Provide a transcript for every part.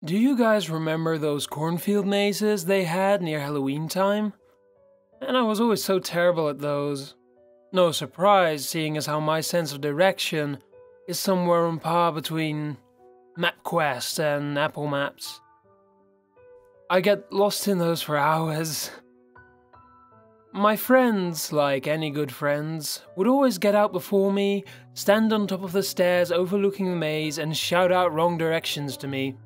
Do you guys remember those cornfield mazes they had near Halloween time? And I was always so terrible at those. No surprise, seeing as how my sense of direction is somewhere on par between MapQuest and Apple Maps. I get lost in those for hours. My friends, like any good friends, would always get out before me, stand on top of the stairs overlooking the maze, and shout out wrong directions to me.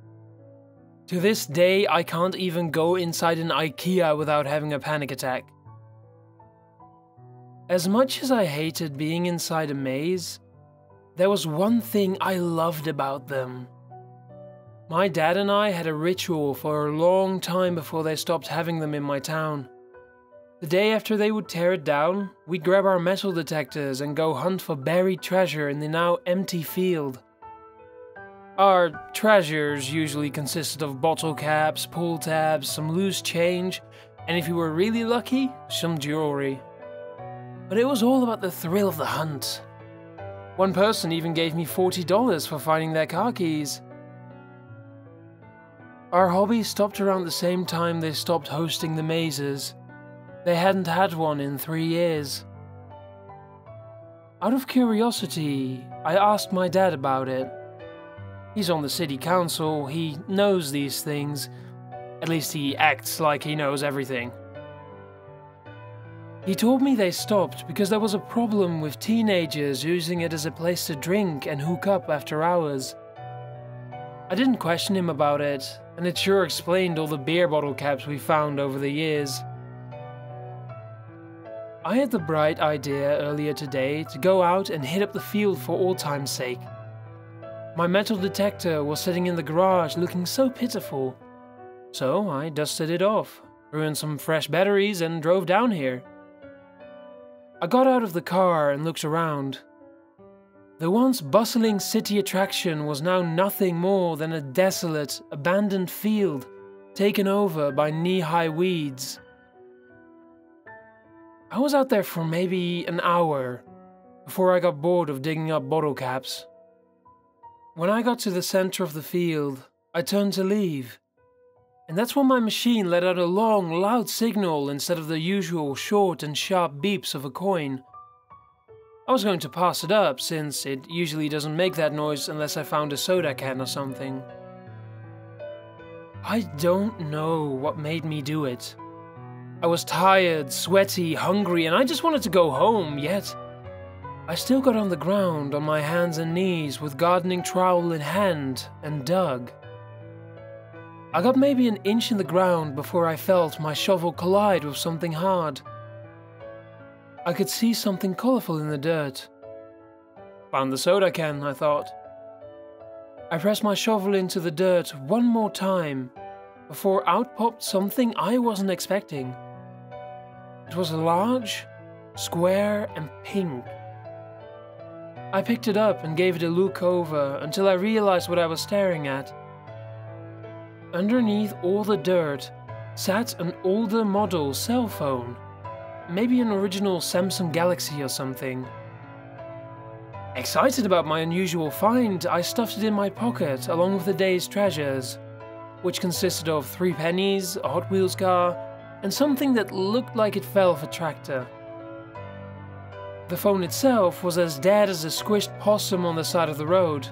To this day, I can't even go inside an IKEA without having a panic attack. As much as I hated being inside a maze, there was one thing I loved about them. My dad and I had a ritual for a long time before they stopped having them in my town. The day after they would tear it down, we'd grab our metal detectors and go hunt for buried treasure in the now empty field. Our treasures usually consisted of bottle caps, pull tabs, some loose change, and if you were really lucky, some jewelry. But it was all about the thrill of the hunt. One person even gave me $40 for finding their car keys. Our hobby stopped around the same time they stopped hosting the mazes. They hadn't had one in 3 years. Out of curiosity, I asked my dad about it. He's on the city council, he knows these things. At least he acts like he knows everything. He told me they stopped because there was a problem with teenagers using it as a place to drink and hook up after hours. I didn't question him about it, and it sure explained all the beer bottle caps we found over the years. I had the bright idea earlier today to go out and hit up the field for old time's sake. My metal detector was sitting in the garage looking so pitiful. So I dusted it off, threw in some fresh batteries and drove down here. I got out of the car and looked around. The once bustling city attraction was now nothing more than a desolate, abandoned field taken over by knee-high weeds. I was out there for maybe an hour before I got bored of digging up bottle caps. When I got to the center of the field, I turned to leave, and that's when my machine let out a long, loud signal instead of the usual short and sharp beeps of a coin. I was going to pass it up, since it usually doesn't make that noise unless I found a soda can or something. I don't know what made me do it. I was tired, sweaty, hungry, and I just wanted to go home, yet I still got on the ground on my hands and knees with gardening trowel in hand and dug. I got maybe an inch in the ground before I felt my shovel collide with something hard. I could see something colorful in the dirt. Found the soda can, I thought. I pressed my shovel into the dirt one more time before out popped something I wasn't expecting. It was large, square, and pink. I picked it up and gave it a look over until I realized what I was staring at. Underneath all the dirt sat an older model cell phone, maybe an original Samsung Galaxy or something. Excited about my unusual find, I stuffed it in my pocket along with the day's treasures, which consisted of 3 pennies, a Hot Wheels car, and something that looked like it fell off a tractor. The phone itself was as dead as a squished possum on the side of the road,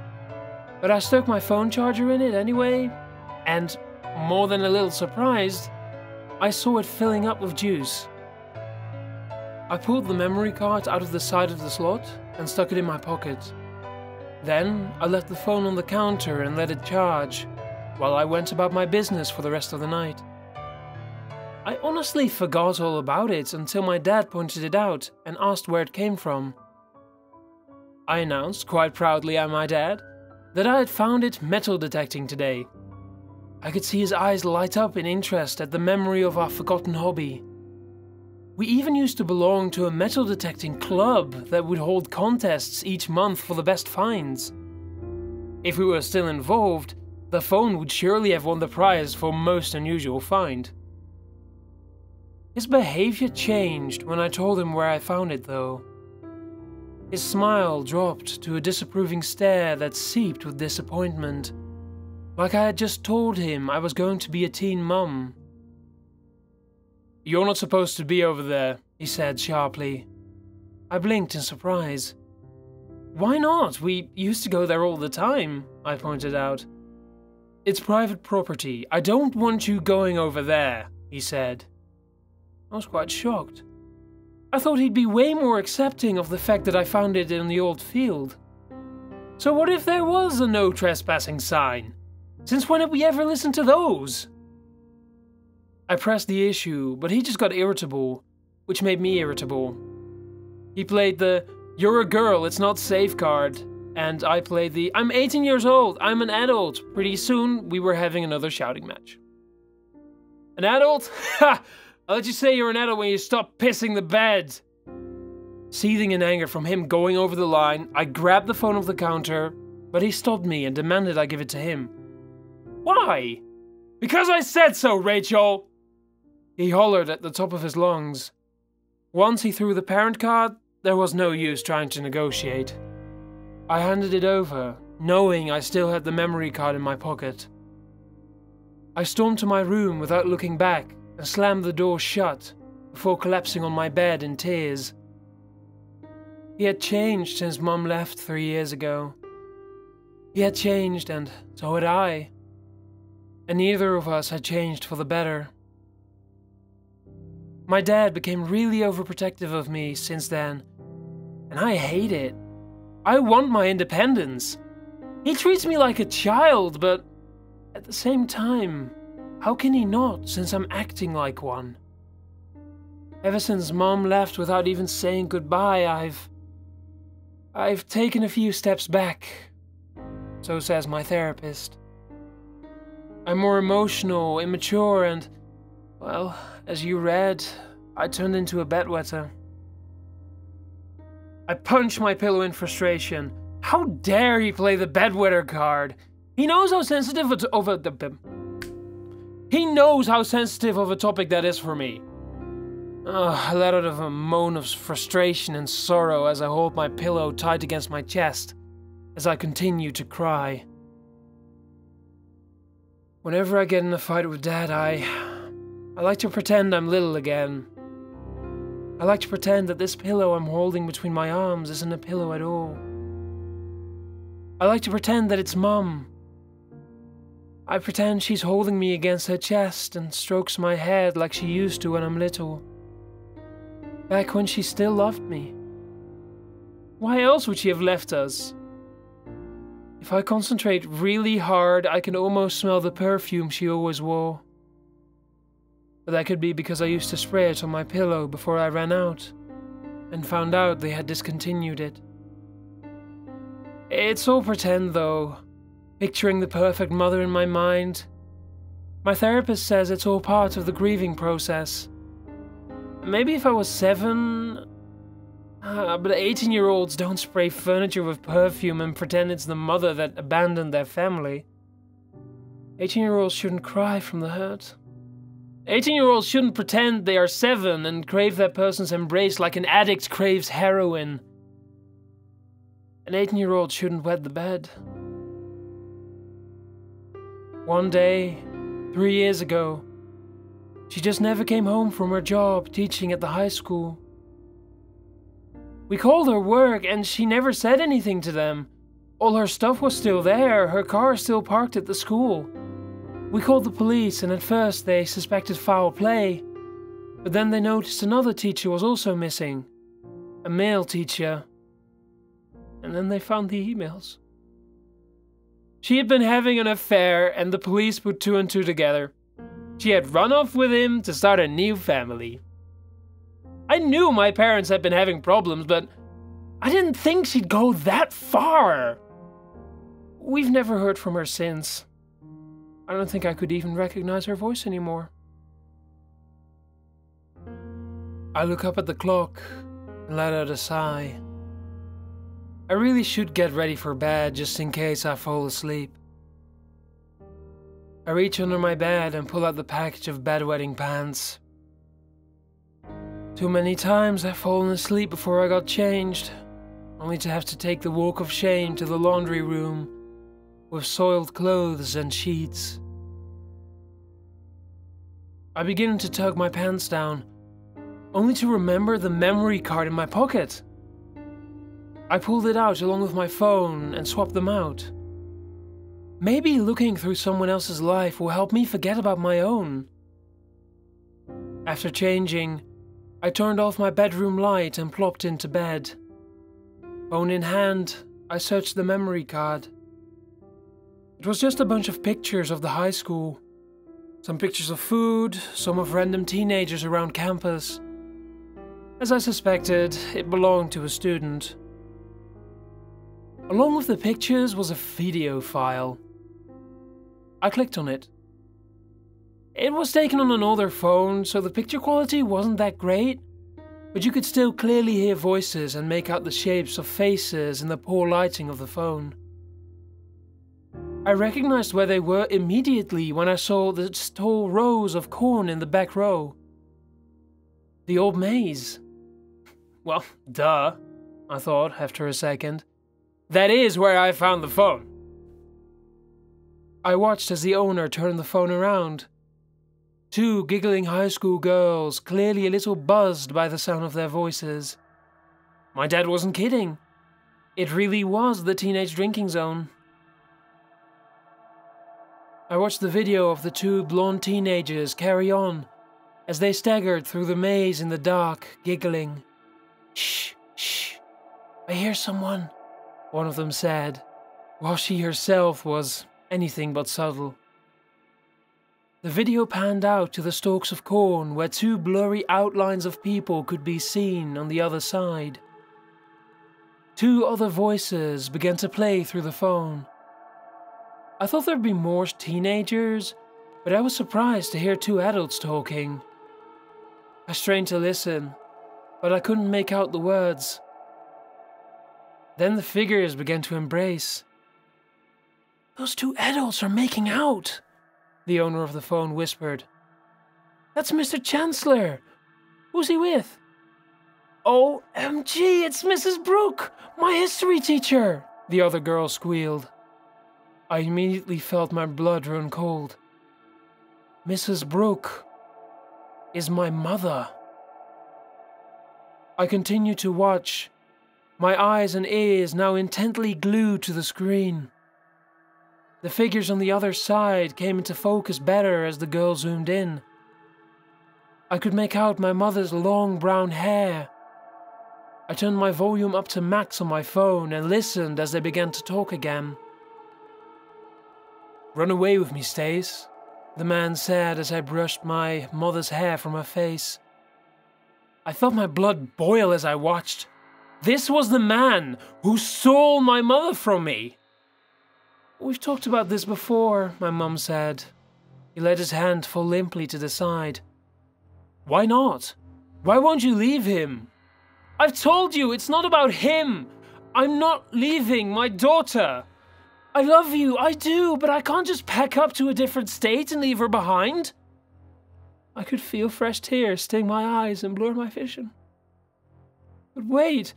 but I stuck my phone charger in it anyway, and, more than a little surprised, I saw it filling up with juice. I pulled the memory card out of the side of the slot and stuck it in my pocket. Then I left the phone on the counter and let it charge, while I went about my business for the rest of the night. I honestly forgot all about it until my dad pointed it out and asked where it came from. I announced, quite proudly at my dad, that I had found it metal detecting today. I could see his eyes light up in interest at the memory of our forgotten hobby. We even used to belong to a metal detecting club that would hold contests each month for the best finds. If we were still involved, the phone would surely have won the prize for most unusual find. His behavior changed when I told him where I found it, though. His smile dropped to a disapproving stare that seeped with disappointment. like I had just told him I was going to be a teen mum. "You're not supposed to be over there," he said sharply. I blinked in surprise. "Why not? We used to go there all the time," I pointed out. "It's private property. I don't want you going over there," he said. I was quite shocked. I thought he'd be way more accepting of the fact that I found it in the old field. So what if there was a no trespassing sign? Since when have we ever listened to those? I pressed the issue, but he just got irritable, which made me irritable. He played the "you're a girl, it's not safe" card, and I played the "I'm 18 years old, I'm an adult." Pretty soon, we were having another shouting match. "An adult? Ha! I'll let you say you're an adult when you stop pissing the bed." Seething in anger from him going over the line, I grabbed the phone off the counter, but he stopped me and demanded I give it to him. "Why?" "Because I said so, Rachel!" He hollered at the top of his lungs. Once he threw the parent card, there was no use trying to negotiate. I handed it over, knowing I still had the memory card in my pocket. I stormed to my room without looking back and slammed the door shut before collapsing on my bed in tears. He had changed since Mum left 3 years ago. He had changed, and so had I. And neither of us had changed for the better. My dad became really overprotective of me since then, and I hate it. I want my independence. He treats me like a child, but at the same time, how can he not, since I'm acting like one? Ever since Mom left without even saying goodbye, I've taken a few steps back. So says my therapist. I'm more emotional, immature, and, well, as you read, I turned into a bedwetter. I punched my pillow in frustration. How dare he play the bedwetter card? He knows how sensitive He knows how sensitive of a topic that is for me. I let out a moan of frustration and sorrow as I hold my pillow tight against my chest as I continue to cry. Whenever I get in a fight with Dad, I like to pretend I'm little again. I like to pretend that this pillow I'm holding between my arms isn't a pillow at all. I like to pretend that it's Mum. I pretend she's holding me against her chest and strokes my head like she used to when I'm little. Back when she still loved me. Why else would she have left us? If I concentrate really hard, I can almost smell the perfume she always wore. But that could be because I used to spray it on my pillow before I ran out, and found out they had discontinued it. It's all pretend though, picturing the perfect mother in my mind. My therapist says it's all part of the grieving process. Maybe if I was 7... but 18-year-olds don't spray furniture with perfume and pretend it's the mother that abandoned their family. 18-year-olds shouldn't cry from the hurt. 18-year-olds shouldn't pretend they are 7 and crave that person's embrace like an addict craves heroin. An 18-year-old shouldn't wet the bed. One day, 3 years ago, she just never came home from her job teaching at the high school. We called her work and she never said anything to them. All her stuff was still there, her car still parked at the school. We called the police and at first they suspected foul play. But then they noticed another teacher was also missing. A male teacher. And then they found the emails. She had been having an affair and the police put 2 and 2 together. She had run off with him to start a new family. I knew my parents had been having problems, but I didn't think she'd go that far. We've never heard from her since. I don't think I could even recognize her voice anymore. I look up at the clock and let out a sigh. I really should get ready for bed just in case I fall asleep. I reach under my bed and pull out the package of bedwetting pants. Too many times I've fallen asleep before I got changed, only to have to take the walk of shame to the laundry room with soiled clothes and sheets. I begin to tug my pants down, only to remember the memory card in my pocket. I pulled it out along with my phone and swapped them out. Maybe looking through someone else's life will help me forget about my own. After changing, I turned off my bedroom light and plopped into bed. Phone in hand, I searched the memory card. It was just a bunch of pictures of the high school. Some pictures of food, some of random teenagers around campus. As I suspected, it belonged to a student. Along with the pictures was a video file. I clicked on it. It was taken on an older phone, so the picture quality wasn't that great, but you could still clearly hear voices and make out the shapes of faces in the poor lighting of the phone. I recognized where they were immediately when I saw the tall rows of corn in the back row. The old maze. Well, duh, I thought after a second. That is where I found the phone. I watched as the owner turned the phone around. Two giggling high school girls, clearly a little buzzed by the sound of their voices. My dad wasn't kidding. It really was the teenage drinking zone. I watched the video of the two blonde teenagers carry on as they staggered through the maze in the dark, giggling. Shh, shh, I hear someone, one of them said, while she herself was anything but subtle. The video panned out to the stalks of corn where two blurry outlines of people could be seen on the other side. Two other voices began to play through the phone. I thought there'd be more teenagers, but I was surprised to hear two adults talking. I strained to listen, but I couldn't make out the words. Then the figures began to embrace. Those two adults are making out, the owner of the phone whispered. That's Mr. Chancellor. Who's he with? OMG, it's Mrs. Brooke, my history teacher, the other girl squealed. I immediately felt my blood run cold. Mrs. Brooke is my mother. I continued to watch, my eyes and ears now intently glued to the screen. The figures on the other side came into focus better as the girl zoomed in. I could make out my mother's long brown hair. I turned my volume up to max on my phone and listened as they began to talk again. Run away with me, Stace, the man said as I brushed my mother's hair from her face. I felt my blood boil as I watched. This was the man who stole my mother from me. We've talked about this before, my mum said. He let his hand fall limply to the side. Why not? Why won't you leave him? I've told you, it's not about him. I'm not leaving my daughter. I love you, I do, but I can't just pack up to a different state and leave her behind. I could feel fresh tears sting my eyes and blur my vision. But wait,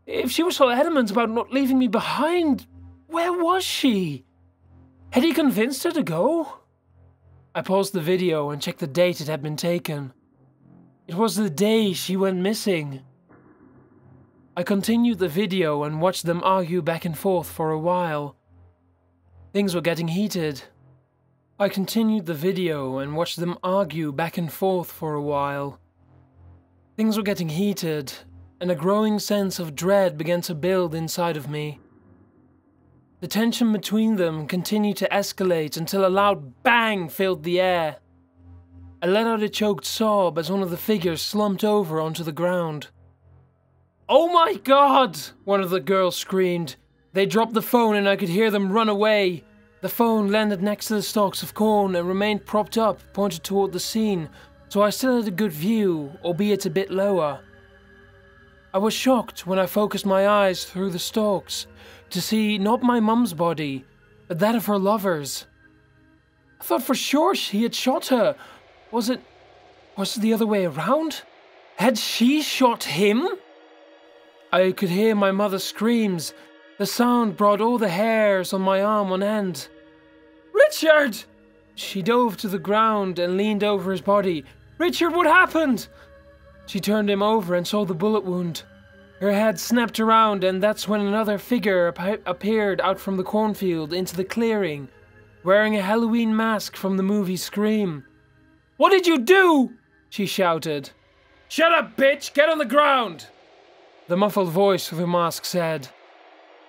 if she was so adamant about not leaving me behind, where was she? Had he convinced her to go? I paused the video and checked the date it had been taken. It was the day she went missing. I continued the video and watched them argue back and forth for a while. Things were getting heated. I continued the video and watched them argue back and forth for a while. Things were getting heated, and a growing sense of dread began to build inside of me. The tension between them continued to escalate until a loud bang filled the air. I let out a choked sob as one of the figures slumped over onto the ground. "Oh my God!" one of the girls screamed. They dropped the phone and I could hear them run away. The phone landed next to the stalks of corn and remained propped up, pointed toward the scene, so I still had a good view, albeit a bit lower. I was shocked when I focused my eyes through the stalks to see not my mum's body, but that of her lover's. I thought for sure he had shot her. Was it the other way around? Had she shot him? I could hear my mother's screams, The sound brought all the hairs on my arm on end. "Richard!" She dove to the ground and leaned over his body. "Richard, what happened?" She turned him over and saw the bullet wound. Her head snapped around, and that's when another figure appeared out from the cornfield into the clearing, wearing a Halloween mask from the movie Scream. "What did you do?" she shouted. "Shut up, bitch! Get on the ground!" the muffled voice with the mask said.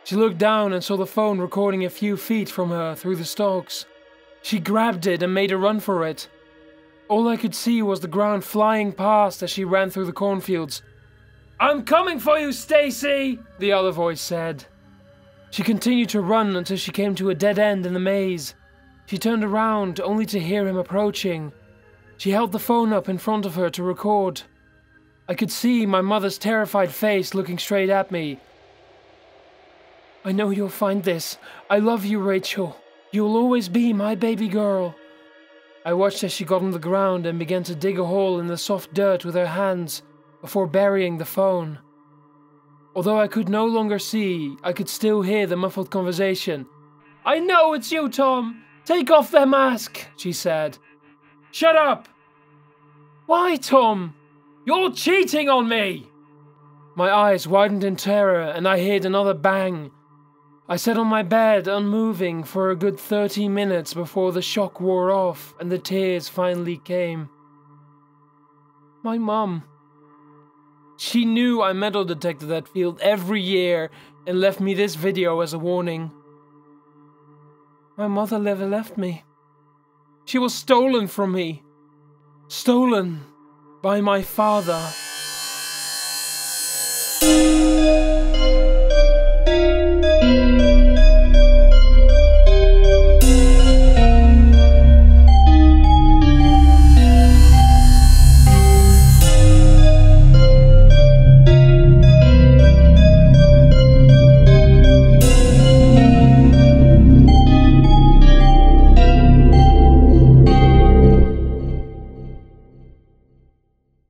She looked down and saw the phone recording a few feet from her through the stalks. She grabbed it and made a run for it. All I could see was the ground flying past as she ran through the cornfields. "I'm coming for you, Stacy!" the other voice said. She continued to run until she came to a dead end in the maze. She turned around only to hear him approaching. She held the phone up in front of her to record. I could see my mother's terrified face looking straight at me. "I know you'll find this. I love you, Rachel. You'll always be my baby girl." I watched as she got on the ground and began to dig a hole in the soft dirt with her hands before burying the phone. Although I could no longer see, I could still hear the muffled conversation. "I know it's you, Tom. Take off that mask," she said. "Shut up!" "Why, Tom? You're cheating on me!" My eyes widened in terror and I heard another bang. I sat on my bed, unmoving, for a good 30 minutes before the shock wore off and the tears finally came. My mum. She knew I metal detected that field every year and left me this video as a warning. My mother never left me. She was stolen from me. Stolen by my father.